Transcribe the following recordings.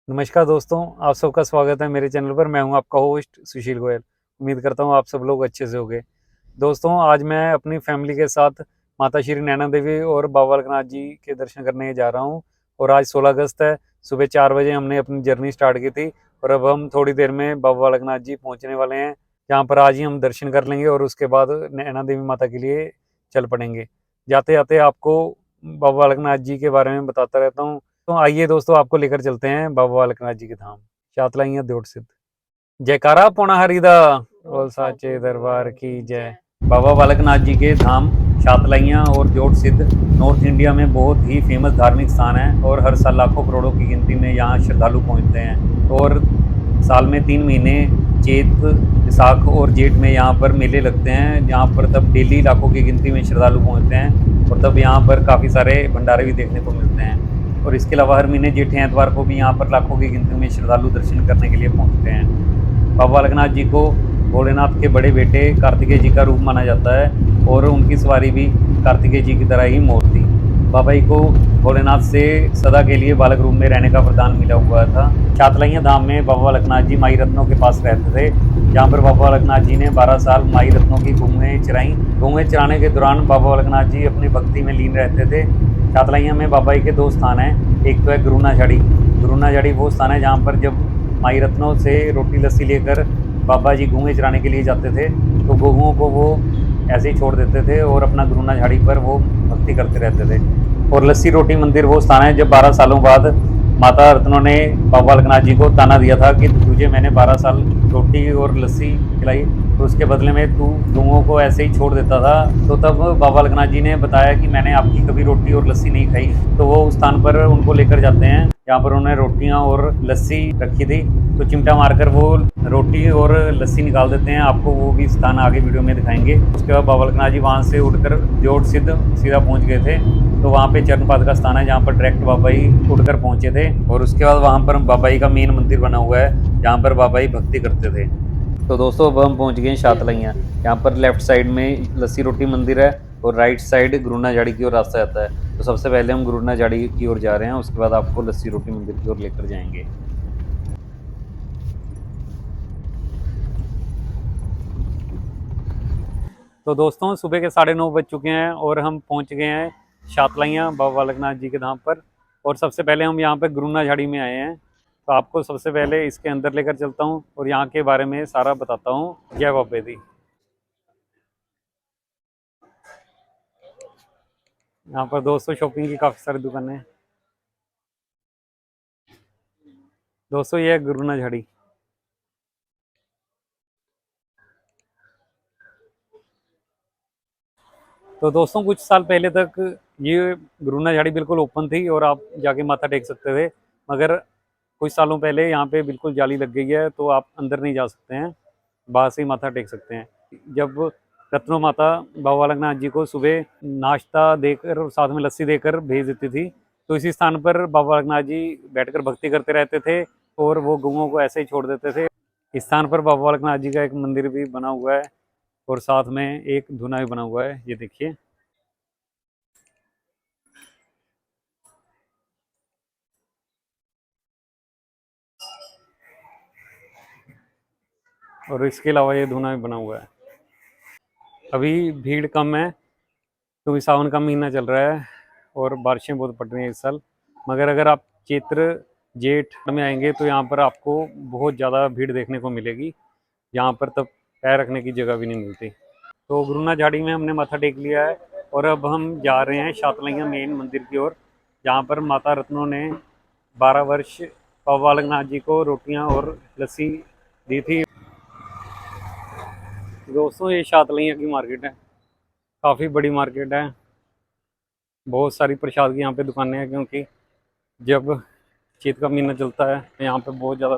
नमस्कार दोस्तों, आप सबका स्वागत है मेरे चैनल पर। मैं हूं आपका होस्ट सुशील गोयल। उम्मीद करता हूं आप सब लोग अच्छे से होंगे। दोस्तों, आज मैं अपनी फैमिली के साथ माता श्री नैना देवी और बाबा बालकनाथ जी के दर्शन करने जा रहा हूं। और आज 16 अगस्त है। सुबह 4 बजे हमने अपनी जर्नी स्टार्ट की थी और अब हम थोड़ी देर में बाबा बालकनाथ जी पहुंचने वाले हैं, जहाँ पर आज ही हम दर्शन कर लेंगे और उसके बाद नैना देवी माता के लिए चल पड़ेंगे। जाते जाते आपको बाबा बालकनाथ जी के बारे में बताता रहता हूँ। तो आइए दोस्तों, आपको लेकर चलते हैं बाबा बालकनाथ जी के धाम शातलाइया द्योट सिद्ध। जयकारा पोना हरिदा और साचे दरबार की जय। बाबा बालकनाथ जी के धाम शातलाइया और द्योट सिद्ध नॉर्थ इंडिया में बहुत ही फेमस धार्मिक स्थान है और हर साल लाखों करोड़ों की गिनती में यहाँ श्रद्धालु पहुँचते हैं। और साल में 3 महीने चैत, विसाख और जेठ में यहाँ पर मेले लगते हैं, जहाँ पर तब डेली लाखों की गिनती में श्रद्धालु पहुँचते हैं और तब यहाँ पर काफ़ी सारे भंडारे भी देखने को मिलते हैं। और इसके अलावा हर महीने जेठे एतवार को भी यहाँ पर लाखों की गिनती में श्रद्धालु दर्शन करने के लिए पहुँचते हैं। बाबा बालकनाथ जी को भोलेनाथ के बड़े बेटे कार्तिकेय जी का रूप माना जाता है और उनकी सवारी भी कार्तिकेय जी की तरह ही मोर थी। बाबा जी को भोलेनाथ से सदा के लिए बालक रूप में रहने का वरदान मिला हुआ था। शातलाइया धाम में बाबा बालकनाथ जी माई रत्नों के पास रहते थे, जहाँ पर बाबा बालकनाथ जी ने 12 साल माई रत्नों की गौएं चराई। गौएं चराने के दौरान बाबा बालकनाथ जी अपनी भक्ति में लीन रहते थे। शातलाइया में बाबा जी के 2 स्थान हैं। एक तो है गुरुना झाड़ी। गुरुना झाड़ी वो स्थान है जहाँ पर जब माई रत्नों से रोटी लस्सी लेकर बाबा जी गौएं चराने के लिए जाते थे, तो गौओं को वो ऐसे ही छोड़ देते थे और अपना गुरुना झाड़ी पर वो भक्ति करते रहते थे। और लस्सी रोटी मंदिर वो स्थान है जब 12 सालों बाद माता रत्नों ने बाबा बालकनाथ जी को ताना दिया था कि तुझे मैंने 12 साल रोटी और लस्सी खिलाई, तो उसके बदले में तू गौओं को ऐसे ही छोड़ देता था। तो तब बाबा बालकनाथ जी ने बताया कि मैंने आपकी कभी रोटी और लस्सी नहीं खाई। तो वो उस स्थान पर उनको लेकर जाते हैं जहाँ पर उन्होंने रोटियां और लस्सी रखी थी। तो चिमटा मारकर वो रोटी और लस्सी निकाल देते हैं। आपको वो भी स्थान आगे वीडियो में दिखाएंगे। उसके बाद बाबा बालकनाथ जी वहाँ से उठकर द्योट सिद्ध सीधा पहुँच गए थे। तो वहाँ पे चरणपाद का स्थान है, जहाँ पर डायरेक्ट बाबा जी उठकर पहुँचे थे। और उसके बाद वहाँ पर बाबा जी का मेन मंदिर बना हुआ है, जहाँ पर बाबा जी भक्ति करते थे। तो दोस्तों, अब हम पहुँच गए हैं शातलाइया। यहाँ पर लेफ्ट साइड में लस्सी रोटी मंदिर है और राइट साइड गुरुना झाड़ी की ओर रास्ता जाता है। तो सबसे पहले हम गुरुना झाड़ी की ओर जा रहे हैं, उसके बाद आपको लस्सी रोटी मंदिर की ओर लेकर जाएंगे। तो दोस्तों, सुबह के 9:30 बज चुके हैं और हम पहुंच गए हैं शातलाइया बाबा बालकनाथ जी के धाम पर। और सबसे पहले हम यहाँ पे गुरुना झाड़ी में आए हैं। तो आपको सबसे पहले इसके अंदर लेकर चलता हूँ और यहाँ के बारे में सारा बताता हूँ। जय बाबे दी। यहाँ पर दोस्तों शॉपिंग की काफ़ी सारी दुकानें हैं। दोस्तों, ये है गुरुना झाड़ी। तो दोस्तों, कुछ साल पहले तक ये गुरुना झाड़ी बिल्कुल ओपन थी और आप जाके माथा टेक सकते थे। मगर कुछ सालों पहले यहाँ पे बिल्कुल जाली लग गई है, तो आप अंदर नहीं जा सकते हैं, बाहर से ही माथा टेक सकते हैं। जब रत्नो माता बाबा बालकनाथ जी को सुबह नाश्ता देकर और साथ में लस्सी देकर भेज देती थी, तो इसी स्थान पर बाबा बालकनाथ जी बैठकर भक्ति करते रहते थे और वो गऊओं को ऐसे ही छोड़ देते थे। इस स्थान पर बाबा बालकनाथ जी का एक मंदिर भी बना हुआ है और साथ में एक धुना भी बना हुआ है, ये देखिए। और इसके अलावा ये धुना भी बना हुआ है। अभी भीड़ कम है क्योंकि सावन का महीना चल रहा है और बारिशें बहुत पड़ रही हैं इस साल। मगर अगर आप चैत्र जेठ में आएंगे तो यहाँ पर आपको बहुत ज़्यादा भीड़ देखने को मिलेगी। यहाँ पर तब पैर रखने की जगह भी नहीं मिलती। तो गुरुना झाड़ी में हमने माथा टेक लिया है और अब हम जा रहे हैं शातलाइया मेन मंदिर की ओर, जहाँ पर माता रत्नों ने 12 वर्ष बाबा बालकनाथ जी को रोटियाँ और लस्सी दी थी। दोस्तों, ये शातलाइया की मार्केट है, काफ़ी बड़ी मार्केट है। बहुत सारी प्रसाद की यहाँ पे दुकानें हैं, क्योंकि जब चैत का महीना चलता है तो यहाँ पे बहुत ज़्यादा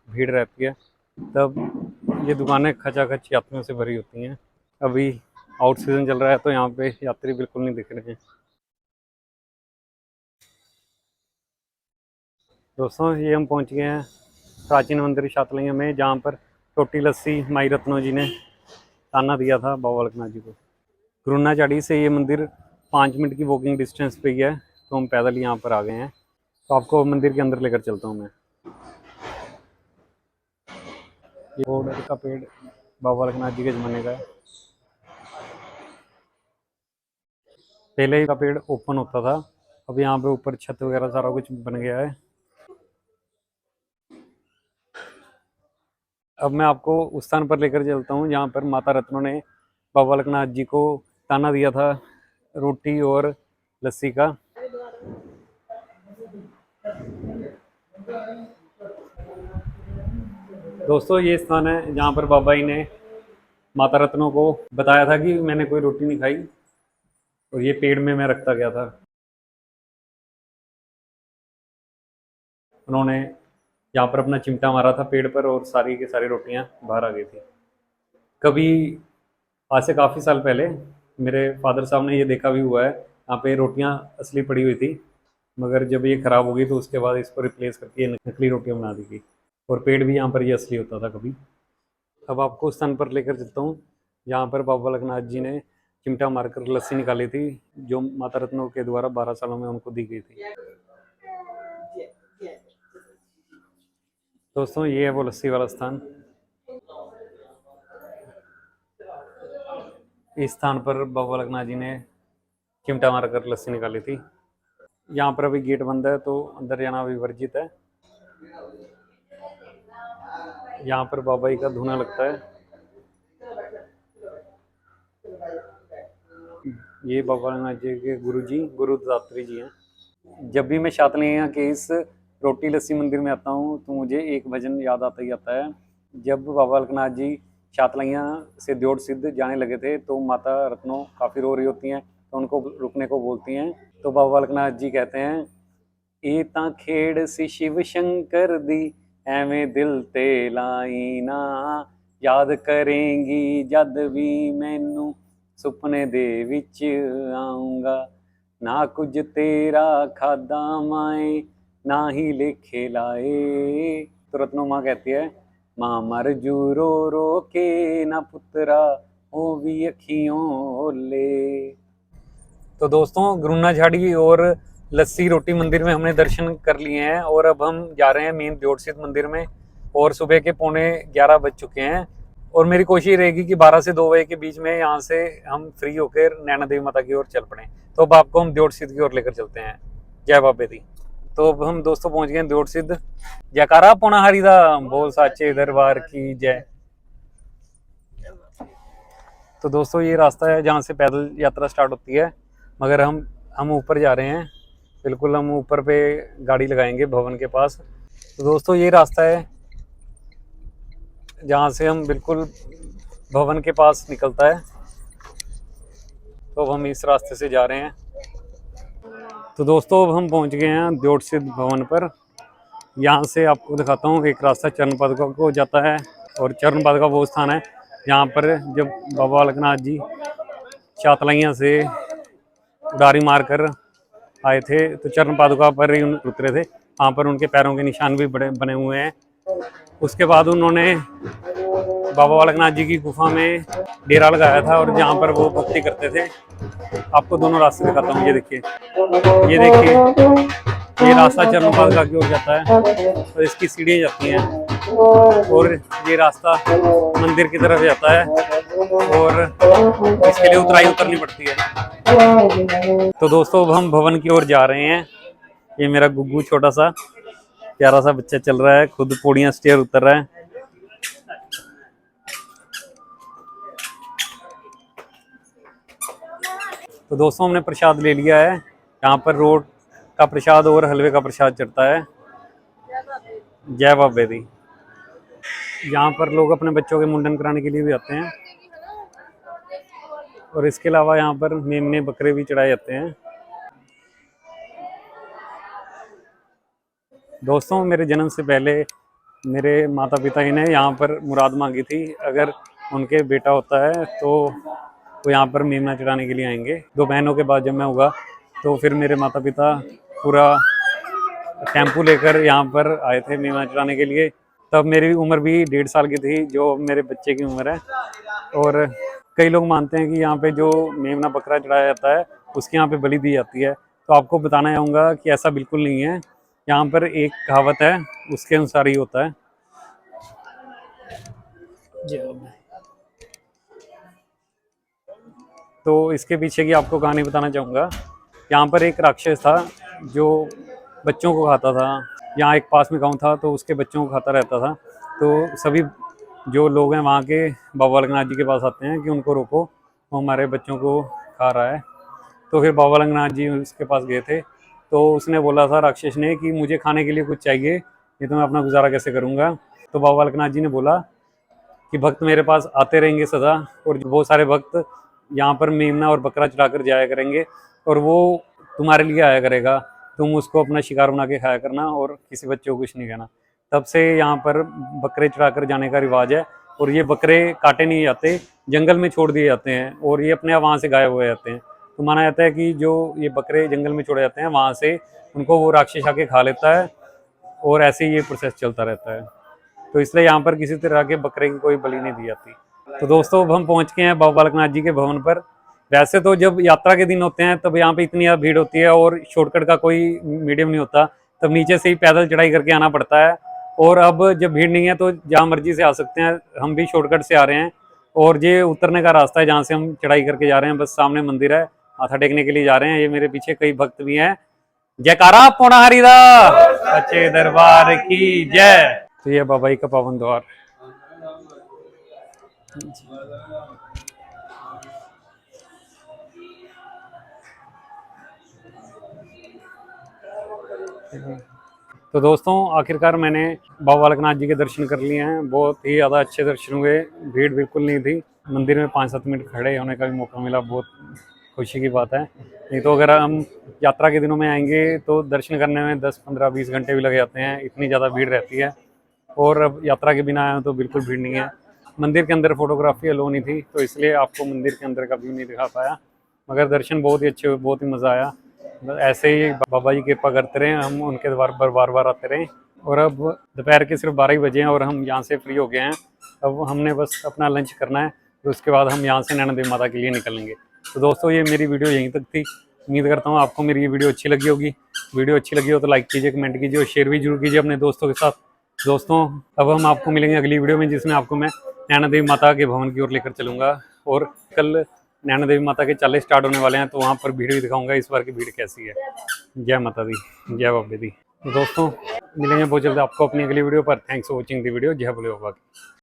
भीड़ रहती है। तब ये दुकानें खचाखच यात्रियों से भरी होती हैं। अभी आउट सीजन चल रहा है तो यहाँ पे यात्री बिल्कुल नहीं दिख रहे हैं। दोस्तों, ये हम पहुँच गए हैं प्राचीन मंदिर शातलाइया में, जहाँ पर छोटी लस्सी माई रत्नों जी ने ताना दिया था बाबा बालकनाथ जी को। गुरुना झाड़ी से ये मंदिर 5 मिनट की वॉकिंग डिस्टेंस पे ही है, तो हम पैदल यहाँ पर आ गए हैं। तो आपको मंदिर के अंदर लेकर चलता हूँ मैं। ये बोर्ड का पेड़ बाबा बालकनाथ जी के ज़माने का है। पहले का पेड़ ओपन होता था, अब यहाँ पे ऊपर छत वगैरह सारा कुछ बन गया है। अब मैं आपको उस स्थान पर लेकर चलता हूँ जहाँ पर माता रत्नों ने बाबा बालकनाथ जी को ताना दिया था रोटी और लस्सी का। दोस्तों ये स्थान है जहाँ पर बाबा जी ने माता रत्नों को बताया था कि मैंने कोई रोटी नहीं खाई और ये पेड़ में मैं रखता गया था। उन्होंने यहाँ पर अपना चिमटा मारा था पेड़ पर और सारी की सारी रोटियाँ बाहर आ गई थी। कभी आज से काफ़ी साल पहले मेरे फादर साहब ने ये देखा भी हुआ है, यहाँ पे रोटियाँ असली पड़ी हुई थी, मगर जब ये ख़राब हो गई तो उसके बाद इसको रिप्लेस करके ये नकली रोटियाँ बना दी गई और पेड़ भी यहाँ पर ये असली होता था कभी। अब आपको उस स्थान पर लेकर चलता हूँ जहाँ पर बाबा बालकनाथ जी ने चिमटा मारकर लस्सी निकाली थी, जो माता रत्नों के द्वारा 12 सालों में उनको दी गई थी। दोस्तों ये है वो लस्सी वाला स्थान। इस स्थान पर बाबा बालकनाथ जी ने चिमटा मारकर लस्सी निकाली थी। यहाँ पर अभी गेट बंद है तो अंदर जाना अभी वर्जित है। यहाँ पर बाबा जी का धूना लगता है। ये बाबा बालकनाथ जी के गुरु जी गुरु दत्तात्रेय जी हैं। जब भी मैं शातलिया के इस रोटी लस्सी मंदिर में आता हूँ तो मुझे एक भजन याद आता ही आता है। जब बाबा बालकनाथ जी शातलिया से द्योड़ सिद्ध जाने लगे थे तो माता रत्नों काफ़ी रो रही होती हैं, तो उनको रुकने को बोलती हैं। तो बाबा बालकनाथ जी कहते हैं, ਇਹ ਤਾਂ ਖੇਡ ਸੀ शिव शंकर दी ਐਵੇਂ ਦਿਲ ਤੇ ਲਾਈ ਨਾ, याद करेंगी जद भी मैनू सुपने दे विच आऊंगा, ना कुछ तेरा खादा माए ना ही लेखे लाए। तो रत्नो माँ कहती है, माँ मर जू रो रो के ना पुत्रा ओ भी अखियों ले। तो दोस्तों गुरुना झाड़ी और लस्सी रोटी मंदिर में हमने दर्शन कर लिए हैं और अब हम जा रहे हैं मेन द्योड़सिद्ध मंदिर में और सुबह के 11:15 बज चुके हैं और मेरी कोशिश रहेगी कि 12 से 2 बजे के बीच में यहाँ से हम फ्री होकर नैना देवी माता की ओर चल पड़े। तो अब आपको हम द्योड़सिद्ध की ओर लेकर चलते हैं। जय बाबे दी। तो अब हम दोस्तों पहुंच गए द्योड़सिद्ध। जयकारा पौना हरि दा बोल साचे दरबार की जय। तो दोस्तों ये रास्ता है जहाँ से पैदल यात्रा स्टार्ट होती है, मगर हम ऊपर जा रहे हैं। बिल्कुल हम ऊपर पे गाड़ी लगाएंगे भवन के पास। तो दोस्तों ये रास्ता है जहाँ से हम बिल्कुल भवन के पास निकलता है। तो अब हम इस रास्ते से जा रहे हैं। तो दोस्तों अब हम पहुँच गए हैं द्योड़सिद्ध भवन पर। यहाँ से आपको दिखाता हूँ एक रास्ता चरण पादुका को जाता है और चरण पादुका वो स्थान है जहाँ पर जब बाबा बालकनाथ जी शातलाइयाँ से उड़ारी मारकर आए थे तो चरण पादुका पर ही उतरे थे। वहाँ पर उनके पैरों के निशान भी बड़े बने हुए हैं। उसके बाद उन्होंने बाबा बालकनाथ जी की गुफा में डेरा लगाया था और जहाँ पर वो भक्ति करते थे। आपको दोनों रास्ते दिखाता हूँ। ये देखिए, ये रास्ता चरण पादुका की ओर जाता है और इसकी सीढ़ियाँ जाती हैं और ये रास्ता मंदिर की तरफ जाता है और इसके लिए उतरनी पड़ती है। तो दोस्तों अब हम भवन की ओर जा रहे हैं। ये मेरा गुग्गू छोटा सा प्यारा सा बच्चा चल रहा है, खुद पौड़ियाँ स्टेयर उतर रहा है। तो दोस्तों हमने प्रसाद ले लिया है। यहाँ पर रोड का प्रसाद और हलवे का प्रसाद चढ़ता है। जय बाबे दी। यहाँ पर लोग अपने बच्चों के मुंडन कराने के लिए भी आते हैं और इसके अलावा यहाँ पर मेमने बकरे भी चढ़ाए जाते हैं। दोस्तों मेरे जन्म से पहले मेरे माता पिता ने यहाँ पर मुराद मांगी थी, अगर उनके बेटा होता है तो वो यहाँ पर मेमना चढ़ाने के लिए आएंगे। 2 बहनों के बाद जब मैं हुआ तो फिर मेरे माता पिता पूरा टेम्पू लेकर यहाँ पर आए थे मेमना चढ़ाने के लिए। तब मेरी उम्र भी 1.5 साल की थी, जो मेरे बच्चे की उम्र है। और कई लोग मानते हैं कि यहाँ पे जो मेमना बकरा चढ़ाया जाता है उसके यहाँ पे बलि दी जाती है। तो आपको बताना चाहूँगा कि ऐसा बिल्कुल नहीं है। यहाँ पर एक कहावत है उसके अनुसार ही होता है। तो इसके पीछे की आपको कहानी बताना चाहूँगा। यहाँ पर एक राक्षस था जो बच्चों को खाता था। यहाँ एक पास में गांव था तो उसके बच्चों को खाता रहता था। तो सभी जो लोग हैं वहाँ के बाबा बालकनाथ जी के पास आते हैं कि उनको रोको, वो हमारे बच्चों को खा रहा है। तो फिर बाबा बालकनाथ जी उसके पास गए थे। तो उसने बोला था राक्षस ने कि मुझे खाने के लिए कुछ चाहिए, नहीं तो मैं अपना गुजारा कैसे करूँगा। तो बाबा बालकनाथ जी ने बोला कि भक्त मेरे पास आते रहेंगे सदा, और बहुत सारे भक्त यहाँ पर मेमना और बकरा चढ़ा कर जाया करेंगे, और वो तुम्हारे लिए आया करेगा, तुम उसको अपना शिकार बना के खाया करना और किसी बच्चे को कुछ नहीं कहना। तब से यहाँ पर बकरे चढ़ा कर जाने का रिवाज है, और ये बकरे काटे नहीं जाते, जंगल में छोड़ दिए जाते हैं और ये अपने आप वहाँ से गायब हो जाते हैं। तो माना जाता है कि जो ये बकरे जंगल में छोड़े जाते हैं वहाँ से उनको वो राक्षस आके खा लेता है, और ऐसे ही ये प्रोसेस चलता रहता है। तो इसलिए यहाँ पर किसी तरह के बकरे की कोई बलि नहीं दी जाती। तो दोस्तों अब हम पहुँच गए हैं बाबा बालकनाथ जी के भवन पर। वैसे तो जब यात्रा के दिन होते हैं तब यहाँ पे इतनी ज़्यादा भीड़ होती है और शॉर्टकट का कोई मीडियम नहीं होता, तब नीचे से ही पैदल चढ़ाई करके आना पड़ता है। और अब जब भीड़ नहीं है तो जहाँ मर्जी से आ सकते हैं, हम भी शॉर्टकट से आ रहे हैं। और ये उतरने का रास्ता है जहाँ से हम चढ़ाई करके जा रहे हैं, बस सामने मंदिर है, माथा टेकने के लिए जा रहे हैं। ये मेरे पीछे कई भक्त भी हैं। जयकारा पौना हरिदा सच्चे दरबार की जय। तो ये बाबा जी का पावन द्वार। तो दोस्तों आखिरकार मैंने बाबा बालकनाथ जी के दर्शन कर लिए हैं। बहुत ही ज़्यादा अच्छे दर्शन हुए, भीड़ बिल्कुल नहीं थी। मंदिर में 5-7 मिनट खड़े होने का भी मौका मिला, बहुत खुशी की बात है। नहीं तो अगर हम यात्रा के दिनों में आएंगे तो दर्शन करने में 10-15-20 घंटे भी लग जाते हैं, इतनी ज़्यादा भीड़ रहती है। और अब यात्रा के बिना आए तो बिल्कुल भीड़ नहीं है। मंदिर के अंदर फोटोग्राफी अलो नहीं थी, तो इसलिए आपको मंदिर के अंदर का व्यू नहीं दिखा पाया, मगर दर्शन बहुत ही अच्छे हुए, बहुत ही मज़ा आया। ऐसे ही बाबा जी कृपा करते रहे, हम उनके द्वार पर बार बार आते रहे। और अब दोपहर के सिर्फ 12 ही बजे हैं और हम यहाँ से फ्री हो गए हैं। अब हमने बस अपना लंच करना है, तो उसके बाद हम यहाँ से नैना देवी माता के लिए निकलेंगे। तो दोस्तों ये मेरी वीडियो यहीं तक थी। उम्मीद करता हूँ आपको मेरी ये वीडियो अच्छी लगी होगी। वीडियो अच्छी लगी हो तो लाइक कीजिए, कमेंट कीजिए और शेयर भी जरूर कीजिए अपने दोस्तों के साथ। दोस्तों अब हम आपको मिलेंगे अगली वीडियो में, जिसमें आपको मैं नैना देवी माता के भवन की ओर लेकर चलूँगा। और कल नैना देवी माता के चाले स्टार्ट होने वाले हैं, तो वहाँ पर भीड़ भी दिखाऊंगा इस बार की भीड़ कैसी है। जय माता दी, जय बाबे दी। तो दोस्तों मिलेंगे बहुत जल्द आपको अपनी अगली वीडियो पर। Thanks for watching the video. जय बोले बाबा की।